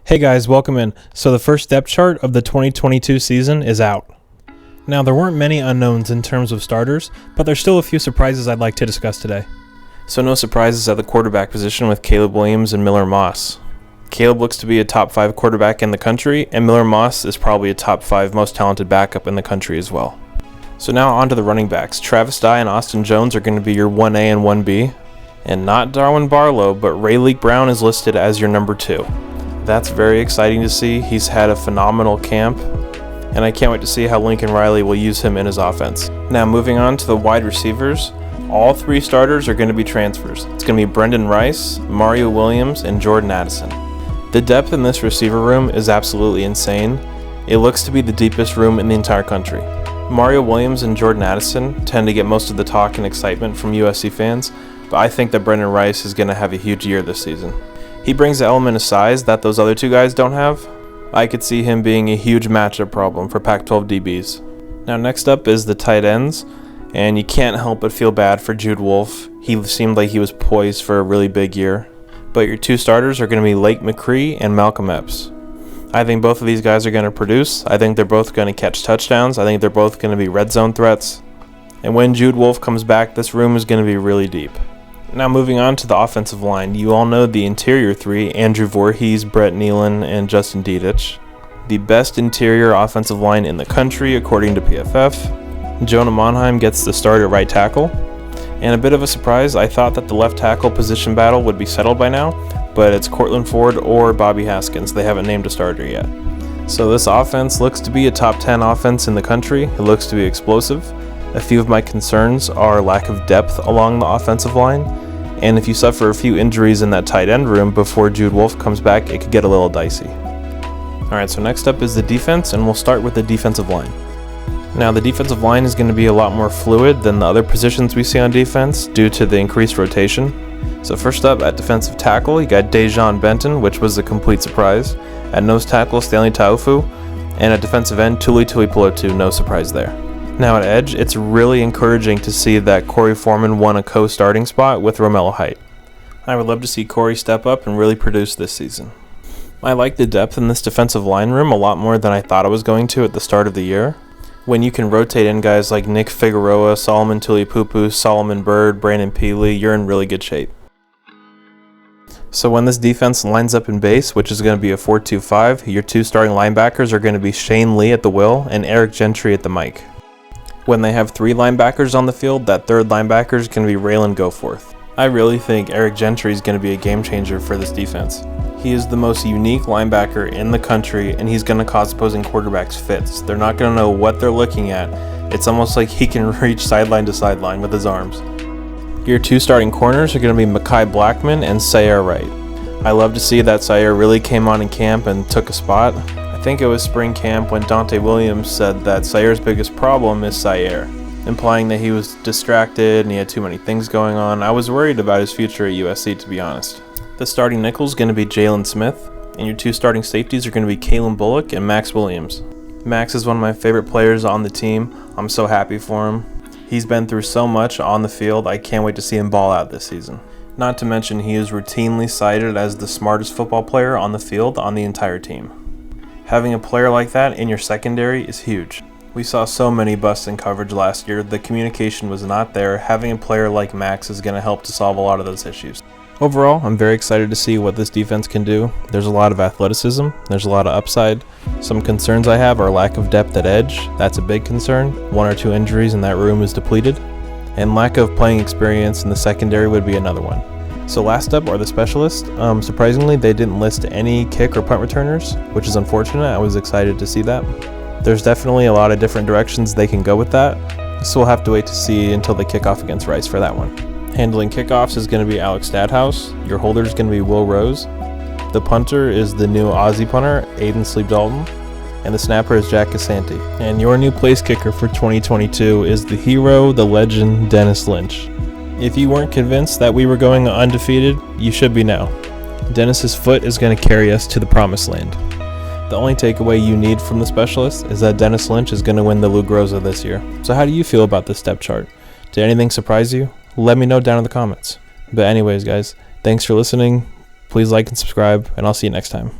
Hey guys, welcome in. So the first depth chart of the 2022 season is out. Now there weren't many unknowns in terms of starters, but there's still a few surprises I'd like to discuss today. So no surprises at the quarterback position with Caleb Williams and Miller Moss. Caleb looks to be a top 5 quarterback in the country, and Miller Moss is probably a top 5 most talented backup in the country as well. So now on to the running backs. Travis Dye and Austin Jones are going to be your 1A and 1B, and not Darwin Barlow, but Rayleigh Brown is listed as your number 2. That's very exciting to see. He's had a phenomenal camp, and I can't wait to see how Lincoln Riley will use him in his offense. Now moving on to the wide receivers, all 3 starters are going to be transfers. It's going to be Brendan Rice, Mario Williams, and Jordan Addison. The depth in this receiver room is absolutely insane. It looks to be the deepest room in the entire country. Mario Williams and Jordan Addison tend to get most of the talk and excitement from USC fans, but I think that Brendan Rice is going to have a huge year this season. He brings the element of size that those other 2 guys don't have. I could see him being a huge matchup problem for Pac-12 DBs. Now next up is the tight ends, and you can't help but feel bad for Jude Wolfe. He seemed like he was poised for a really big year. But your 2 starters are going to be Lake McCree and Malcolm Epps. I think both of these guys are going to produce. I think they're both going to catch touchdowns. I think they're both going to be red zone threats. And when Jude Wolfe comes back, this room is going to be really deep. Now moving on to the offensive line, you all know the interior 3, Andrew Voorhees, Brett Nealon, and Justin Dietich. The best interior offensive line in the country according to PFF. Jonah Monheim gets the start at right tackle. And a bit of a surprise, I thought that the left tackle position battle would be settled by now, but it's Cortland Ford or Bobby Haskins. They haven't named a starter yet. So this offense looks to be a top 10 offense in the country. It looks to be explosive. A few of my concerns are lack of depth along the offensive line, and if you suffer a few injuries in that tight end room before Jude Wolfe comes back, it could get a little dicey. Alright, so next up is the defense, and we'll start with the defensive line. Now the defensive line is going to be a lot more fluid than the other positions we see on defense due to the increased rotation. So first up at defensive tackle, you got Dejon Benton, which was a complete surprise. At nose tackle, Stanley Taufu, and at defensive end, Tuli Tuipulotu, no surprise there. Now at edge, it's really encouraging to see that Corey Foreman won a co-starting spot with Romello Height. I would love to see Corey step up and really produce this season. I like the depth in this defensive line room a lot more than I thought I was going to at the start of the year. When you can rotate in guys like Nick Figueroa, Solomon Tulipupu, Solomon Byrd, Brandon Peely, you're in really good shape. So when this defense lines up in base, which is going to be a 4-2-5, your 2 starting linebackers are going to be Shane Lee at the wheel and Eric Gentry at the mic. When they have 3 linebackers on the field, that 3rd linebacker is going to be Raylan Goforth. I really think Eric Gentry is going to be a game changer for this defense. He is the most unique linebacker in the country, and he's going to cause opposing quarterbacks fits. They're not going to know what they're looking at. It's almost like he can reach sideline to sideline with his arms. Your 2 starting corners are going to be Mekhi Blackman and Sayer Wright. I love to see that Sayer really came on in camp and took a spot. I think it was spring camp when Dante Williams said that Sayer's biggest problem is Sayer, implying that he was distracted and he had too many things going on. I was worried about his future at USC, to be honest. The starting nickel is going to be Jalen Smith, and your 2 starting safeties are going to be Kalen Bullock and Max Williams. Max is one of my favorite players on the team. I'm so happy for him. He's been through so much on the field. I can't wait to see him ball out this season. Not to mention he is routinely cited as the smartest football player on the field on the entire team. Having a player like that in your secondary is huge. We saw so many busts in coverage last year. The communication was not there. Having a player like Max is going to help to solve a lot of those issues. Overall, I'm very excited to see what this defense can do. There's a lot of athleticism. There's a lot of upside. Some concerns I have are lack of depth at edge. That's a big concern. 1 or 2 injuries and that room is depleted. And lack of playing experience in the secondary would be another one. So last up are the specialists. Surprisingly, they didn't list any kick or punt returners, which is unfortunate. I was excited to see that. There's definitely a lot of different directions they can go with that, so we'll have to wait to see until they kick off against Rice for that one. Handling kickoffs is going to be Alex Stadhouse. Your holder is going to be Will Rose. The punter is the new Aussie punter, Aiden Sleep Dalton. And the snapper is Jack Casanti. And your new place kicker for 2022 is the hero, the legend, Dennis Lynch. If you weren't convinced that we were going undefeated, you should be now. Dennis's foot is going to carry us to the promised land. The only takeaway you need from the specialist is that Dennis Lynch is going to win the Lou Groza this year. So how do you feel about this depth chart? Did anything surprise you? Let me know down in the comments. But anyways, guys, thanks for listening. Please like and subscribe, and I'll see you next time.